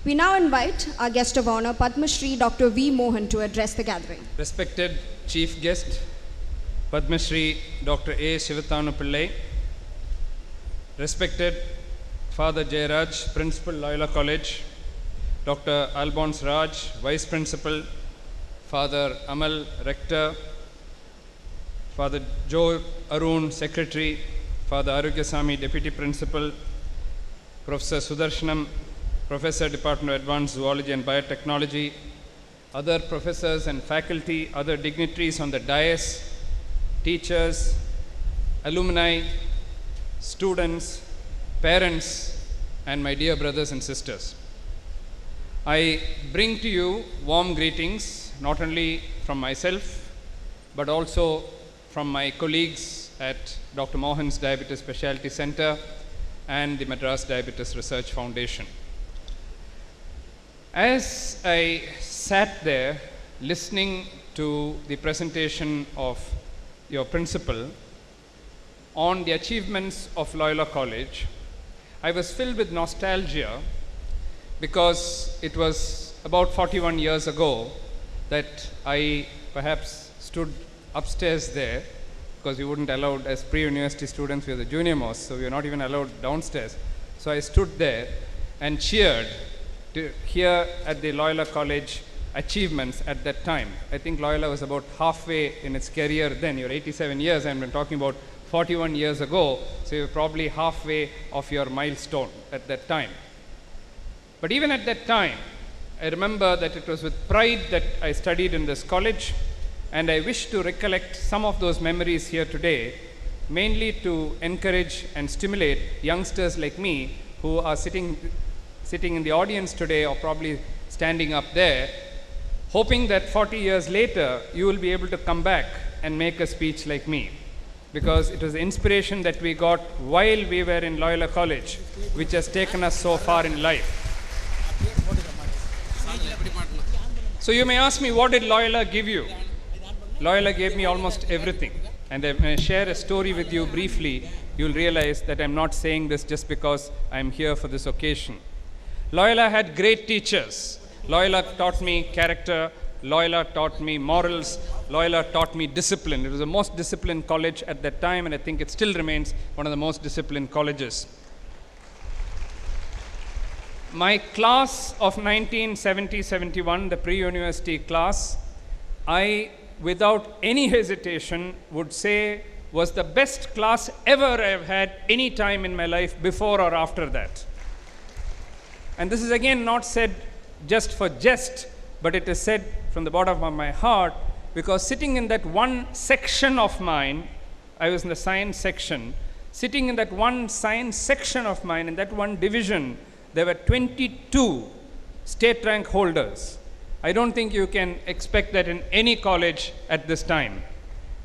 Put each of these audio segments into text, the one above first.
We now invite our guest of honor, Padma Shri Dr. V. Mohan, to address the gathering. Respected Chief Guest, Padma Shri Dr. A. Sivathanu Pillai, respected Father Jayaraj, Principal, Loyola College, Dr. Alphonse Raj, Vice Principal, Father Amal, Rector, Father Joe Arun, Secretary, Father Arugyasamy, Deputy Principal, Professor Sudarshanam, Professor, Department of Advanced Zoology and Biotechnology, other professors and faculty, other dignitaries on the dais, teachers, alumni, students, parents, and my dear brothers and sisters. I bring to you warm greetings, not only from myself, but also from my colleagues at Dr. Mohan's Diabetes Specialty Center and the Madras Diabetes Research Foundation. As I sat there listening to the presentation of your principal on the achievements of Loyola College, I was filled with nostalgia because it was about 41 years ago that I perhaps stood upstairs there, because we wouldn't allowed, as pre-university students, we were the junior most, so we were not even allowed downstairs. So I stood there and cheered to hear at the Loyola College achievements at that time. I think Loyola was about halfway in its career then. You're 87 years, and we're talking about 41 years ago, so you're probably halfway of your milestone at that time. But even at that time, I remember that it was with pride that I studied in this college, and I wish to recollect some of those memories here today, mainly to encourage and stimulate youngsters like me who are sitting in the audience today, or probably standing up there, hoping that 40 years later you will be able to come back and make a speech like me. Because it was the inspiration that we got while we were in Loyola College, which has taken us so far in life. So you may ask me, what did Loyola give you? Loyola gave me almost everything. And when I share a story with you briefly, you'll realize that I'm not saying this just because I'm here for this occasion. Loyola had great teachers. Loyola taught me character. Loyola taught me morals. Loyola taught me discipline. It was the most disciplined college at that time, and I think it still remains one of the most disciplined colleges. My class of 1970-71, the pre-university class, I, without any hesitation, would say was the best class ever I've had any time in my life, before or after that. And this is again not said just for jest, but it is said from the bottom of my heart, because sitting in that one section of mine, I was in the science section, sitting in that one science section of mine, in that one division, there were 22 state rank holders. I don't think you can expect that in any college at this time.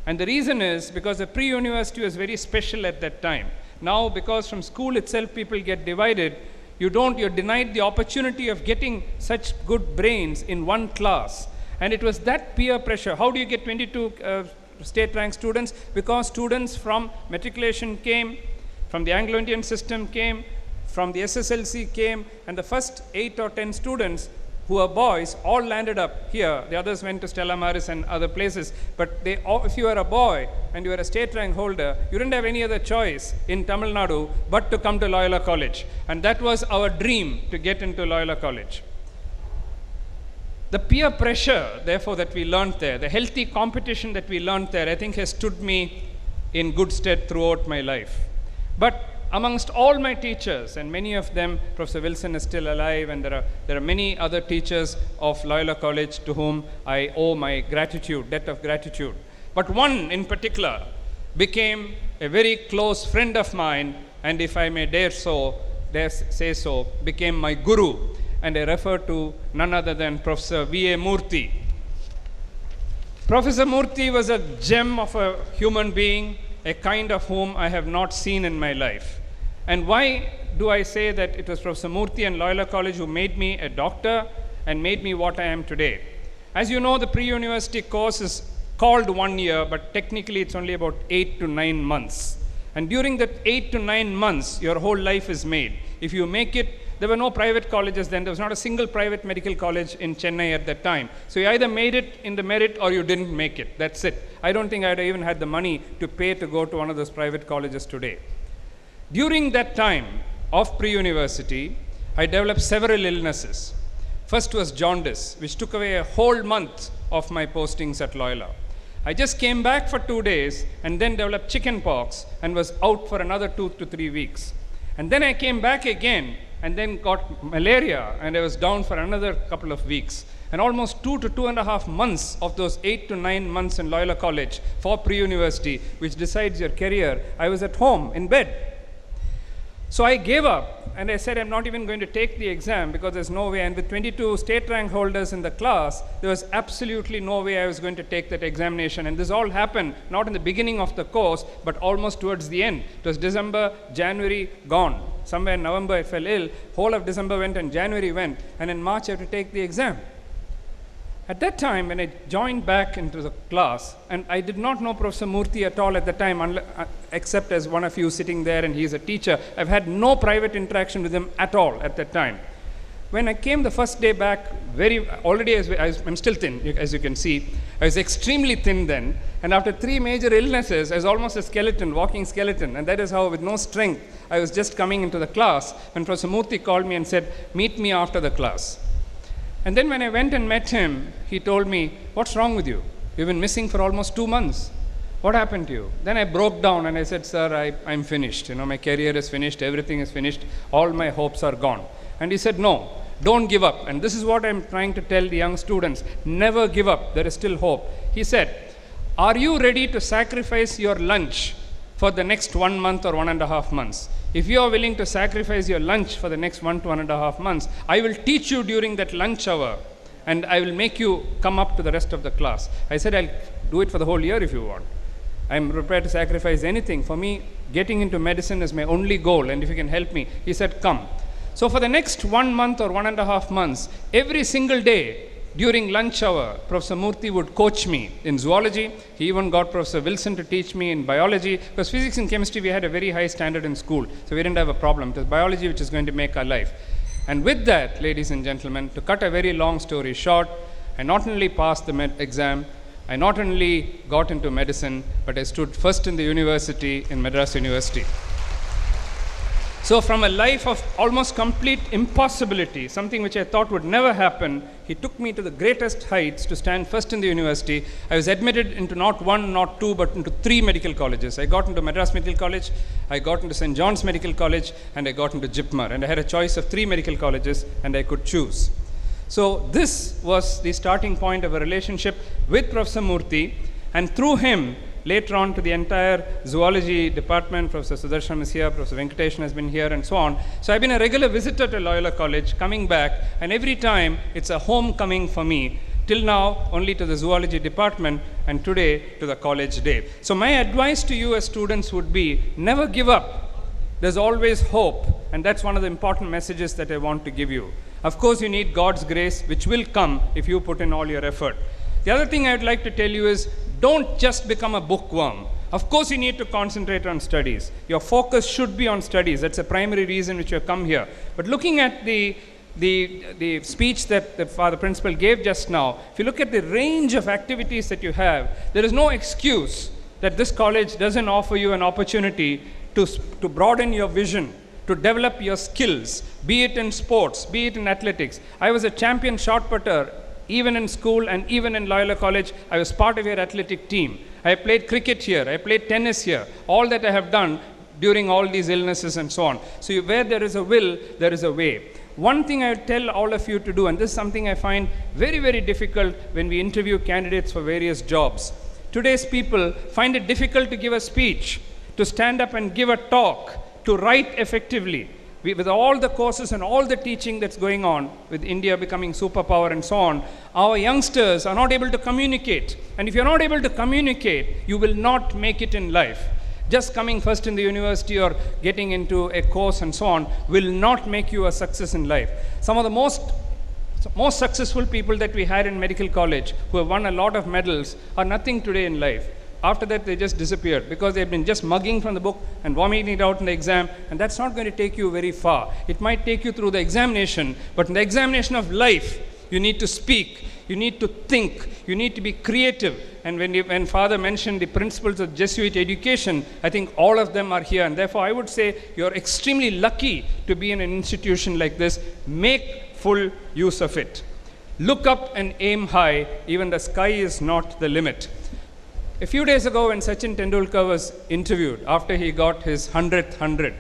And the reason is because the pre-university was very special at that time. Now, because from school itself people get divided, you're denied the opportunity of getting such good brains in one class. And it was that peer pressure. How do you get 22 state rank students? Because students from matriculation came, from the Anglo-Indian system came, from the SSLC came, and the first 8 or 10 students who are boys all landed up here. The others went to Stella Maris and other places. But if you were a boy and you were a state rank holder, you didn't have any other choice in Tamil Nadu but to come to Loyola College. And that was our dream, to get into Loyola College. The peer pressure, therefore, that we learned there, the healthy competition that we learned there, I think has stood me in good stead throughout my life. But amongst all my teachers, and many of them, Professor Wilson is still alive, and there are many other teachers of Loyola College to whom I owe my gratitude, debt of gratitude. But one in particular became a very close friend of mine, and if I may dare say so, became my guru. And I refer to none other than Professor V.A. Murthy. Professor Murthy was a gem of a human being, a kind of whom I have not seen in my life. And why do I say that it was Professor Murthy and Loyola College who made me a doctor and made me what I am today? As you know, the pre-university course is called 1 year, but technically it's only about 8 to 9 months. And during that 8 to 9 months, your whole life is made. If you make it there were no private colleges then. There was not a single private medical college in Chennai at that time. So you either made it in the merit or you didn't make it. That's it. I don't think I'd even had the money to pay to go to one of those private colleges today. During that time of pre-university, I developed several illnesses. First was jaundice, which took away a whole month of my postings at Loyola. I just came back for 2 days and then developed chicken pox and was out for another 2 to 3 weeks. And then I came back again and then got malaria and I was down for another couple of weeks. And almost 2 to 2.5 months of those 8 to 9 months in Loyola College for pre-university, which decides your career, I was at home in bed. So I gave up and I said I'm not even going to take the exam because there's no way. And with 22 state rank holders in the class, there was absolutely no way I was going to take that examination. And this all happened not in the beginning of the course, but almost towards the end. It was December, January, gone. Somewhere in November I fell ill. Whole of December went and January went. And in March I had to take the exam. At that time, when I joined back into the class, and I did not know Professor Murthy at all at the time, except as one of you sitting there and he's a teacher. I've had no private interaction with him at all at that time. When I came the first day back, I'm still thin, as you can see. I was extremely thin then, and after 3 major illnesses, I was almost a skeleton, walking skeleton, and that is how, with no strength, I was just coming into the class when Professor Murthy called me and said, meet me after the class. And then when I went and met him, he told me, what's wrong with you? You've been missing for almost 2 months. What happened to you? Then I broke down and I said, sir, I'm finished. My career is finished. Everything is finished. All my hopes are gone. And he said, no, don't give up. And this is what I'm trying to tell the young students. Never give up. There is still hope. He said, are you ready to sacrifice your lunch for the next 1 month or 1.5 months? If you are willing to sacrifice your lunch for the next 1 to 1.5 months, I will teach you during that lunch hour and I will make you come up to the rest of the class. I said, I'll do it for the whole year if you want. I'm prepared to sacrifice anything. For me, getting into medicine is my only goal, and if you can help me. He said, come. So for the next 1 month or 1.5 months, every single day, during lunch hour, Professor Murthy would coach me in zoology. He even got Professor Wilson to teach me in biology, because physics and chemistry, we had a very high standard in school, so we didn't have a problem. It was biology which is going to make our life. And with that, ladies and gentlemen, to cut a very long story short, I not only passed the exam, I not only got into medicine, but I stood first in the university, in Madras University. So from a life of almost complete impossibility, something which I thought would never happen, he took me to the greatest heights to stand first in the university. I was admitted into not 1, not 2, but into 3 medical colleges. I got into Madras Medical College, I got into St. John's Medical College, and I got into JIPMER. And I had a choice of 3 medical colleges, and I could choose. So this was the starting point of a relationship with Professor Murthy, and through him, later on to the entire zoology department. Professor Sudarshan is here, Professor Venkatesan has been here, and so on. So I've been a regular visitor to Loyola College, coming back, and every time it's a homecoming for me. Till now, only to the zoology department, and today to the college day. So my advice to you as students would be, never give up. There's always hope, and that's one of the important messages that I want to give you. Of course, you need God's grace, which will come if you put in all your effort. The other thing I would like to tell you is, don't just become a bookworm. Of course, you need to concentrate on studies. Your focus should be on studies. That's a primary reason which you have come here. But looking at the speech that the Father Principal gave just now, if you look at the range of activities that you have, there is no excuse that this college doesn't offer you an opportunity to broaden your vision, to develop your skills, be it in sports, be it in athletics. I was a champion shot putter. Even in school and even in Loyola College, I was part of your athletic team. I played cricket here, I played tennis here. All that I have done during all these illnesses and so on. So where there is a will, there is a way. One thing I would tell all of you to do, and this is something I find very, very difficult when we interview candidates for various jobs. Today's people find it difficult to give a speech, to stand up and give a talk, to write effectively. With all the courses and all the teaching that's going on, with India becoming superpower and so on, our youngsters are not able to communicate. And if you're not able to communicate, you will not make it in life. Just coming first in the university or getting into a course and so on will not make you a success in life. Some of the most successful people that we had in medical college, who have won a lot of medals, are nothing today in life. after that they just disappeared because they've been just mugging from the book and vomiting it out in the exam, and that's not going to take you very far. It might take you through the examination, but in the examination of life, you need to speak, you need to think, you need to be creative. And when Father mentioned the principles of Jesuit education, I think all of them are here. And therefore, I would say you're extremely lucky to be in an institution like this. Make full use of it. Look up and aim high. Even the sky is not the limit. A few days ago, when Sachin Tendulkar was interviewed after he got his 100th 100,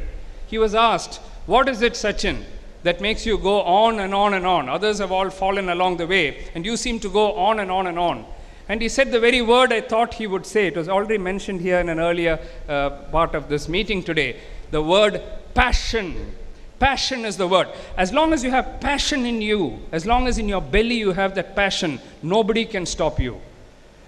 he was asked, "What is it, Sachin, that makes you go on and on and on? Others have all fallen along the way, and you seem to go on and on and on." And he said the very word I thought he would say. It was already mentioned here in an earlier part of this meeting today. The word passion. Passion is the word. As long as you have passion in you, as long as in your belly you have that passion, nobody can stop you.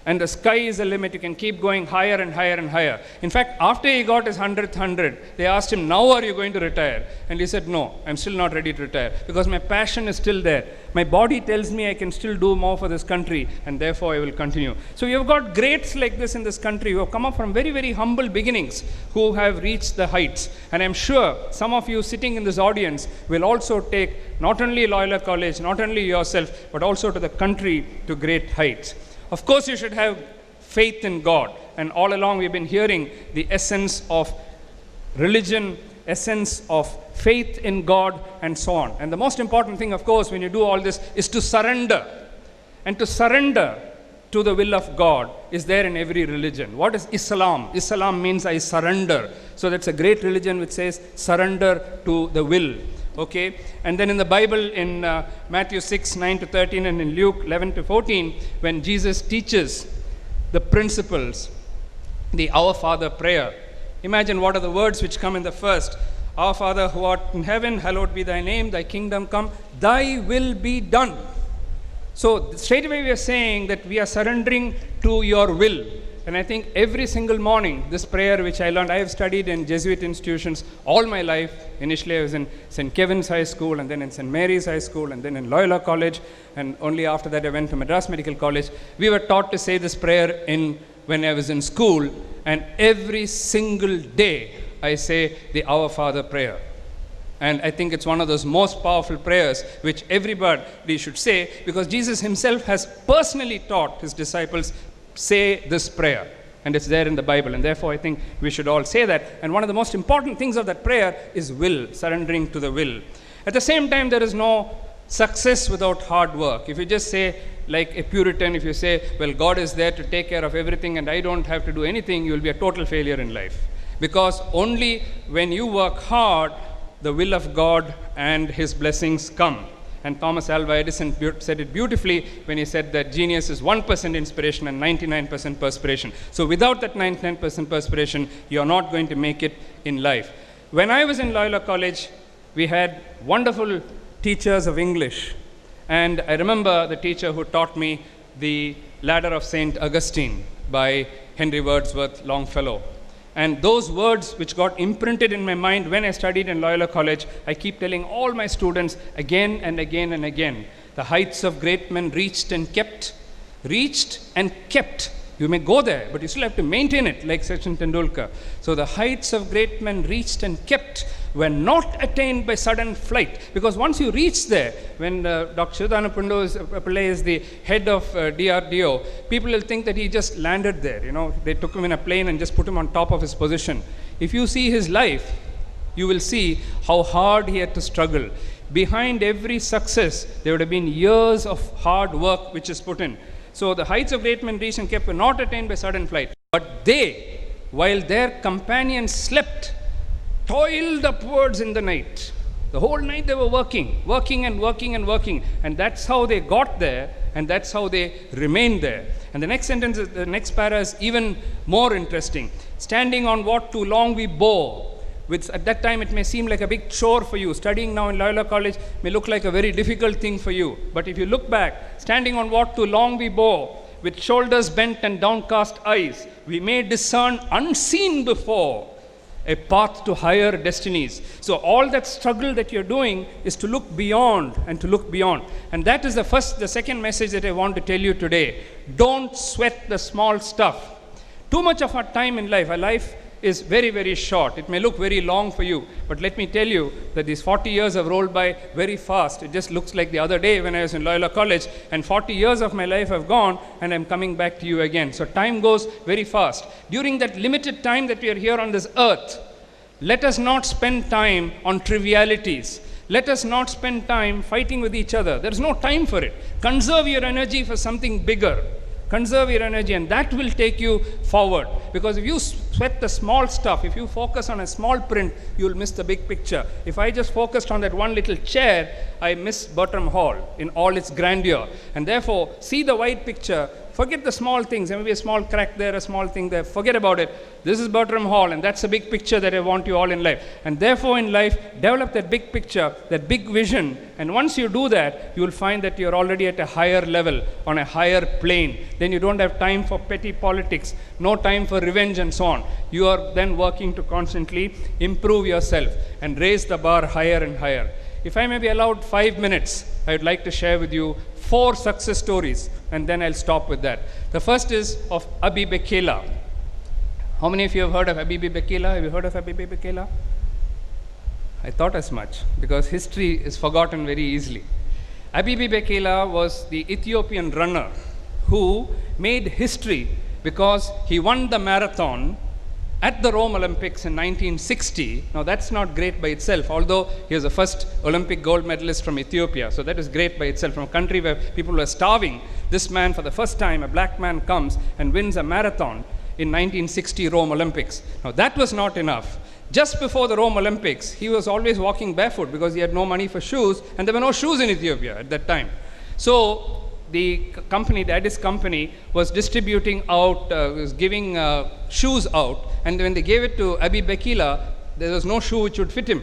And the sky is the limit. You can keep going higher and higher and higher. In fact, after he got his 100th 100, they asked him, "Now are you going to retire?" And he said, "No, I'm still not ready to retire because my passion is still there. My body tells me I can still do more for this country, and therefore I will continue." So you've got greats like this in this country who have come up from very, very humble beginnings, who have reached the heights. And I'm sure some of you sitting in this audience will also take not only Loyola College, not only yourself, but also to the country to great heights. Of course, you should have faith in God. And all along we've been hearing the essence of religion, essence of faith in God, and so on. And the most important thing, of course, when you do all this is to surrender. And to surrender to the will of God is there in every religion. What is Islam? Islam means I surrender. So that's a great religion which says surrender to the will. Okay, and then in the Bible, in Matthew 6, 9 to 13, and in Luke 11 to 14, when Jesus teaches the principles, the Our Father prayer, imagine what are the words which come in the first. Our Father who art in heaven, hallowed be thy name, thy kingdom come, thy will be done. So straight away we are saying that we are surrendering to your will. And I think every single morning, this prayer which I learned, I have studied in Jesuit institutions all my life. Initially I was in St. Kevin's High School, and then in St. Mary's High School, and then in Loyola College, and only after that I went to Madras Medical College. We were taught to say this prayer when I was in school, and every single day I say the Our Father prayer. And I think it's one of those most powerful prayers which everybody should say, because Jesus himself has personally taught his disciples, say this prayer, and it's there in the Bible, and therefore I think we should all say that. And one of the most important things of that prayer is will, surrendering to the will. At the same time, there is no success without hard work. If you just say, like a Puritan, if you say, well, God is there to take care of everything and I don't have to do anything, you will be a total failure in life. Because only when you work hard, the will of God and his blessings come. And Thomas Alva Edison said it beautifully when he said that genius is 1% inspiration and 99% perspiration. So without that 99% perspiration, you're not going to make it in life. When I was in Loyola College, we had wonderful teachers of English. And I remember the teacher who taught me the Ladder of St. Augustine by Henry Wordsworth Longfellow. And those words which got imprinted in my mind when I studied in Loyola College, I keep telling all my students again and again and again. The heights of great men reached and kept. Reached and kept. You may go there, but you still have to maintain it, like Sachin Tendulkar. So the heights of great men reached and kept were not attained by sudden flight. Because once you reach there, when Dr. Sridhana Pillai is the head of DRDO, people will think that he just landed there. You know, they took him in a plane and just put him on top of his position. If you see his life, you will see how hard he had to struggle. Behind every success, there would have been years of hard work which is put in. So the heights of great men reached and kept were not attained by sudden flight. But they, while their companions slept, toiled upwards in the night. The whole night they were working and working and working. And that's how they got there, and that's how they remained there. And the next sentence, the next para is even more interesting. Standing on what too long we bore. Which at that time it may seem like a big chore for you. Studying now in Loyola College may look like a very difficult thing for you. But if you look back, standing on what too long we bore, with shoulders bent and downcast eyes, we may discern unseen before a path to higher destinies. So all that struggle that you're doing is to look beyond and to look beyond. And that is the second message that I want to tell you today. Don't sweat the small stuff. Too much of our time in life, our life is very, very short. It may look very long for you, but let me tell you that these 40 years have rolled by very fast. It just looks like the other day when I was in Loyola College, and 40 years of my life have gone, and I'm coming back to you again. So time goes very fast. During that limited time that we are here on this earth, let us not spend time on trivialities. Let us not spend time fighting with each other. There is no time for it. Conserve your energy for something bigger. Conserve your energy, and that will take you forward. Because if you sweat the small stuff, if you focus on a small print, you will miss the big picture. If I just focused on that one little chair, I miss Bertram Hall in all its grandeur. And therefore, see the wide picture. Forget the small things. There may be a small crack there, a small thing there. Forget about it. This is Bertram Hall, and that's a big picture that I want you all in life. And therefore, in life, develop that big picture, that big vision. And once you do that, you will find that you're already at a higher level, on a higher plane. Then you don't have time for petty politics, no time for revenge and so on. You are then working to constantly improve yourself and raise the bar higher and higher. If I may be allowed 5 minutes, I would like to share with you 4 success stories, and then I'll stop with that. The first is of Abhi Bekela. How many of you have heard of Abhi Bekela? Have you heard of Abhi Bekela? I thought as much, because history is forgotten very easily. Abhi Bekela was the Ethiopian runner who made history because he won the marathon at the Rome Olympics in 1960. Now that's not great by itself, although he was the first Olympic gold medalist from Ethiopia. So that is great by itself. From a country where people were starving, this man, for the first time, a black man, comes and wins a marathon in 1960 Rome Olympics. Now that was not enough. Just before the Rome Olympics, he was always walking barefoot because he had no money for shoes, and there were no shoes in Ethiopia at that time. So the company, the Addis company, was distributing out, was giving shoes out, and when they gave it to Abhi Bekela, there was no shoe which would fit him.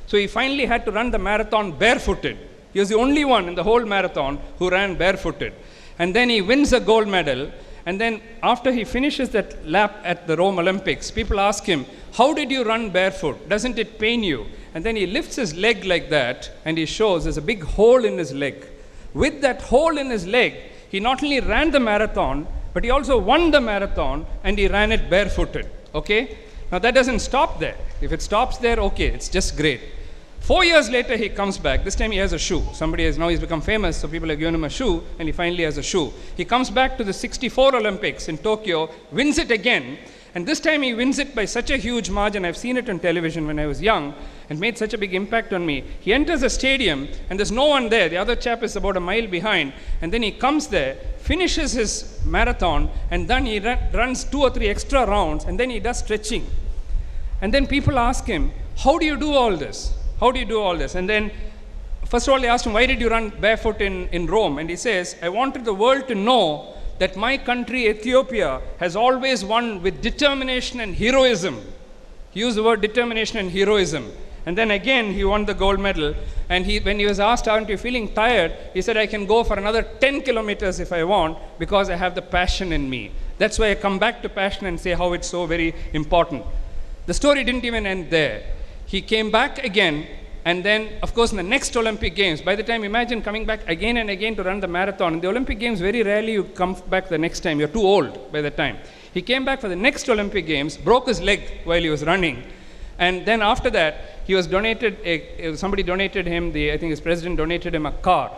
So he finally had to run the marathon barefooted. He was the only one in the whole marathon who ran barefooted. And then he wins a gold medal, and then after he finishes that lap at the Rome Olympics, people ask him, how did you run barefoot? Doesn't it pain you? And then he lifts his leg like that, and he shows there's a big hole in his leg. With that hole in his leg, he not only ran the marathon, but he also won the marathon, and he ran it barefooted. Okay? Now that doesn't stop there. If it stops there, okay, it's just great. 4 years later, he comes back. This time he has a shoe. Now he's become famous, so people have given him a shoe, and he finally has a shoe. He comes back to the 64 Olympics in Tokyo, wins it again, and this time he wins it by such a huge margin. I've seen it on television when I was young, and made such a big impact on me. He enters a stadium, and there's no one there. The other chap is about a mile behind, and then he comes there, finishes his marathon, and then he runs 2 or 3 extra rounds, and then he does stretching. And then people ask him, how do you do all this? How do you do all this? And then, first of all, they asked him, why did you run barefoot in Rome? And he says, I wanted the world to know that my country, Ethiopia, has always won with determination and heroism. He used the word determination and heroism. And then again, he won the gold medal. And when he was asked, aren't you feeling tired? He said, I can go for another 10 kilometers if I want, because I have the passion in me. That's why I come back to passion and say how it's so very important. The story didn't even end there. He came back again, and then, of course, in the next Olympic Games, by the time, imagine coming back again and again to run the marathon. In the Olympic Games, very rarely you come back the next time. You're too old by the time. He came back for the next Olympic Games, broke his leg while he was running, and then after that, he was donated, somebody donated him, I think his president donated him a car.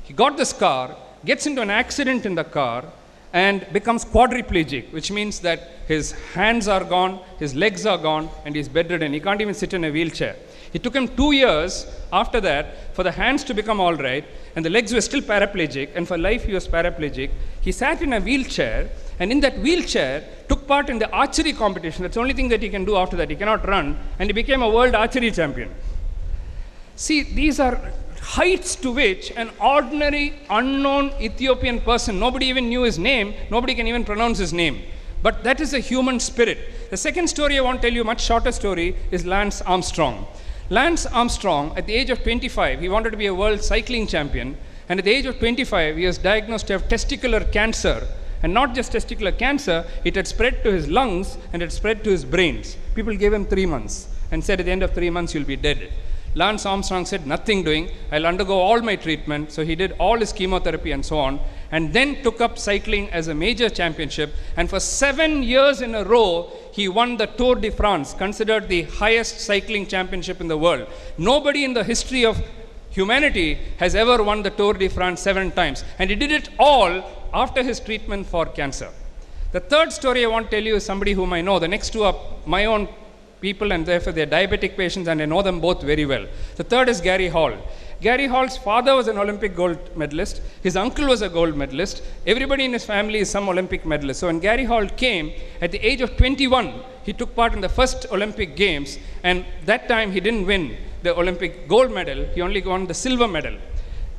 He got this car, gets into an accident in the car, and becomes quadriplegic, which means that his hands are gone, his legs are gone, and he's bedridden. He can't even sit in a wheelchair. It took him 2 years after that for the hands to become all right, and the legs were still paraplegic, and for life he was paraplegic. He sat in a wheelchair, and in that wheelchair took part in the archery competition. That's the only thing that he can do after that. He cannot run, and he became a world archery champion. See, these are heights to which an ordinary, unknown Ethiopian person, nobody even knew his name, nobody can even pronounce his name. But that is a human spirit. The second story I want to tell you, much shorter story, is Lance Armstrong. Lance Armstrong, at the age of 25, he wanted to be a world cycling champion, and at the age of 25, he was diagnosed to have testicular cancer. And not just testicular cancer, it had spread to his lungs and it had spread to his brains. People gave him 3 months and said at the end of 3 months, you'll be dead. Lance Armstrong said, nothing doing. I'll undergo all my treatment. So he did all his chemotherapy and so on. And then took up cycling as a major championship. And for 7 years in a row, he won the Tour de France, considered the highest cycling championship in the world. Nobody in the history of humanity has ever won the Tour de France 7 times. And he did it all after his treatment for cancer. The third story I want to tell you is somebody whom I know. The next two are my own people, and therefore they're diabetic patients, and I know them both very well. The third is Gary Hall. Gary Hall's father was an Olympic gold medalist. His uncle was a gold medalist. Everybody in his family is some Olympic medalist. So when Gary Hall came, at the age of 21, he took part in the first Olympic Games, and that time he didn't win the Olympic gold medal. He only won the silver medal.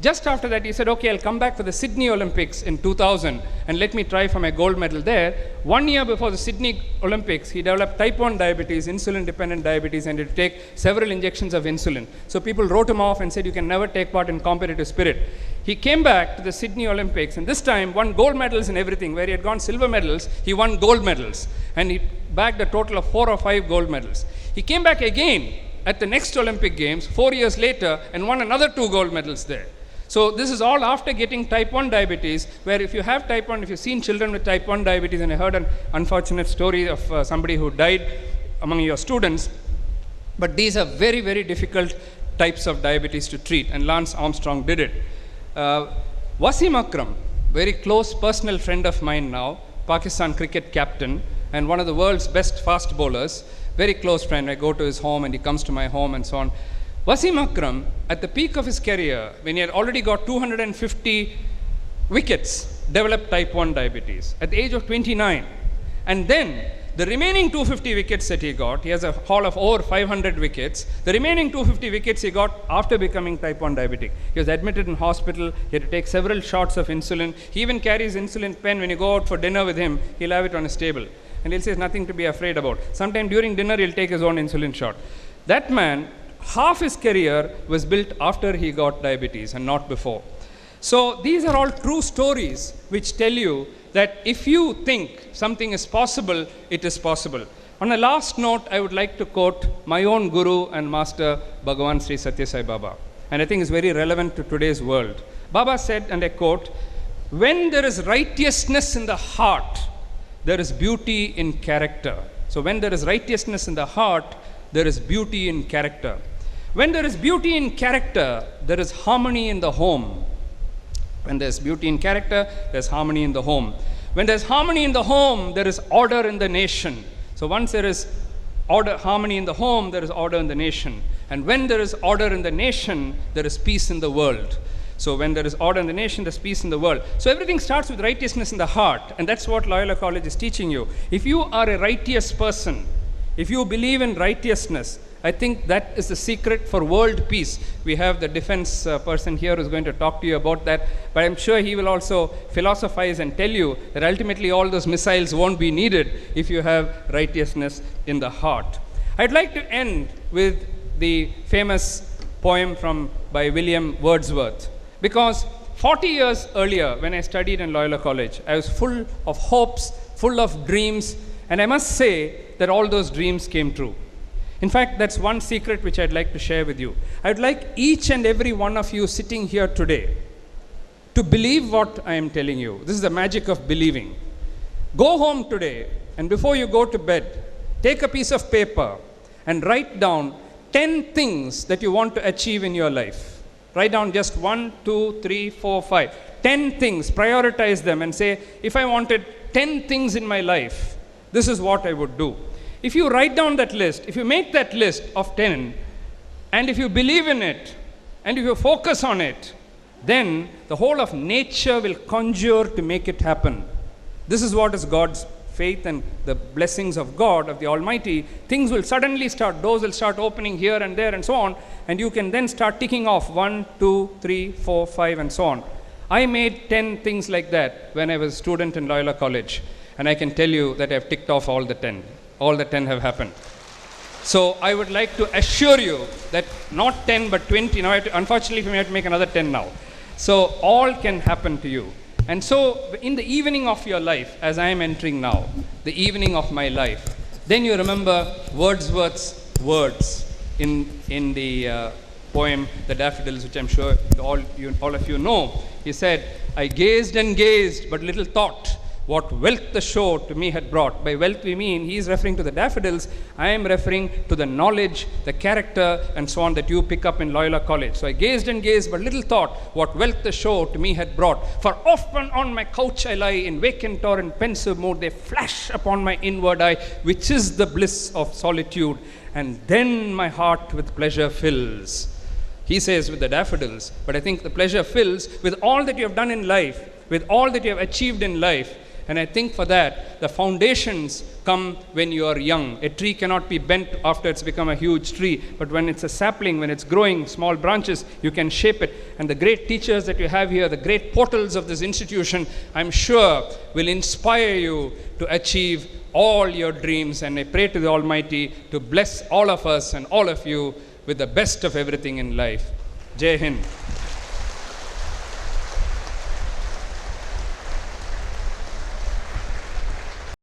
Just after that, he said, okay, I'll come back for the Sydney Olympics in 2000 and let me try for my gold medal there. 1 year before the Sydney Olympics, he developed type 1 diabetes, insulin-dependent diabetes, and he had to take several injections of insulin. So people wrote him off and said, you can never take part in competitive spirit. He came back to the Sydney Olympics, and this time won gold medals in everything. Where he had gone silver medals, he won gold medals. And he bagged a total of 4 or 5 gold medals. He came back again at the next Olympic Games 4 years later and won another 2 gold medals there. So this is all after getting type 1 diabetes, where if you have type 1, if you've seen children with type 1 diabetes, and I heard an unfortunate story of somebody who died among your students, but these are very, very difficult types of diabetes to treat, and Lance Armstrong did it. Wasim Akram, very close personal friend of mine now, Pakistan cricket captain, and one of the world's best fast bowlers, very close friend. I go to his home and he comes to my home and so on. Wasim Akram, at the peak of his career, when he had already got 250 wickets, developed type 1 diabetes at the age of 29. And then the remaining 250 wickets that he got, he has a haul of over 500 wickets, the remaining 250 wickets he got after becoming type 1 diabetic. He was admitted in hospital, he had to take several shots of insulin. He even carries insulin pen. When you go out for dinner with him, he'll have it on his table. And he'll say, there's nothing to be afraid about. Sometime during dinner, he'll take his own insulin shot. That man, half his career was built after he got diabetes and not before. So these are all true stories which tell you that if you think something is possible, it is possible. On a last note, I would like to quote my own guru and master, Bhagavan Sri Satya Sai Baba. And I think it's very relevant to today's world. Baba said, and I quote, when there is righteousness in the heart, there is beauty in character. So when there is righteousness in the heart, there is beauty in character. When there is beauty in character, there is harmony in the home. When there's beauty in character, there's harmony in the home. When there's harmony in the home, there is order in the nation. So once there is order, harmony in the home, there is order in the nation. And when there is order in the nation, there is peace in the world. So when there is order in the nation, there's peace in the world. So everything starts with righteousness in the heart. And that's what Loyola College is teaching you. If you are a righteous person, if you believe in righteousness, I think that is the secret for world peace. We have the defense person here who's going to talk to you about that, but I'm sure he will also philosophize and tell you that ultimately all those missiles won't be needed if you have righteousness in the heart. I'd like to end with the famous poem by William Wordsworth, because 40 years earlier when I studied in Loyola College, I was full of hopes, full of dreams, and I must say that all those dreams came true. In fact, that's one secret which I'd like to share with you. I'd like each and every one of you sitting here today to believe what I am telling you. This is the magic of believing. Go home today, and before you go to bed, take a piece of paper and write down 10 things that you want to achieve in your life. Write down just 1, 2, 3, 4, 5. 10 things, prioritize them and say, if I wanted 10 things in my life, this is what I would do. If you write down that list, if you make that list of 10, and if you believe in it, and if you focus on it, then the whole of nature will conjure to make it happen. This is what is God's faith and the blessings of God, of the Almighty. Things will suddenly start, doors will start opening here and there and so on, and you can then start ticking off 1, 2, 3, 4, 5, and so on. I made 10 things like that when I was a student in Loyola College, and I can tell you that I've ticked off all the 10. All the 10 have happened. So I would like to assure you that not 10 but 20. Now, unfortunately, we have to make another 10 now. So all can happen to you. And so in the evening of your life, as I am entering now, the evening of my life, then you remember Wordsworth's words in the poem, The Daffodils, which I'm sure all of you know. He said, I gazed and gazed, but little thought what wealth the show to me had brought. By wealth we mean, he is referring to the daffodils. I am referring to the knowledge, the character, and so on that you pick up in Loyola College. So I gazed and gazed, but little thought what wealth the show to me had brought. For often on my couch I lie, in vacant or in pensive mood, they flash upon my inward eye, which is the bliss of solitude. And then my heart with pleasure fills. He says with the daffodils, but I think the pleasure fills with all that you have done in life, with all that you have achieved in life. And I think for that, the foundations come when you are young. A tree cannot be bent after it's become a huge tree, but when it's a sapling, when it's growing small branches, you can shape it. And the great teachers that you have here, the great portals of this institution, I'm sure will inspire you to achieve all your dreams. And I pray to the Almighty to bless all of us and all of you with the best of everything in life. Jai Hind.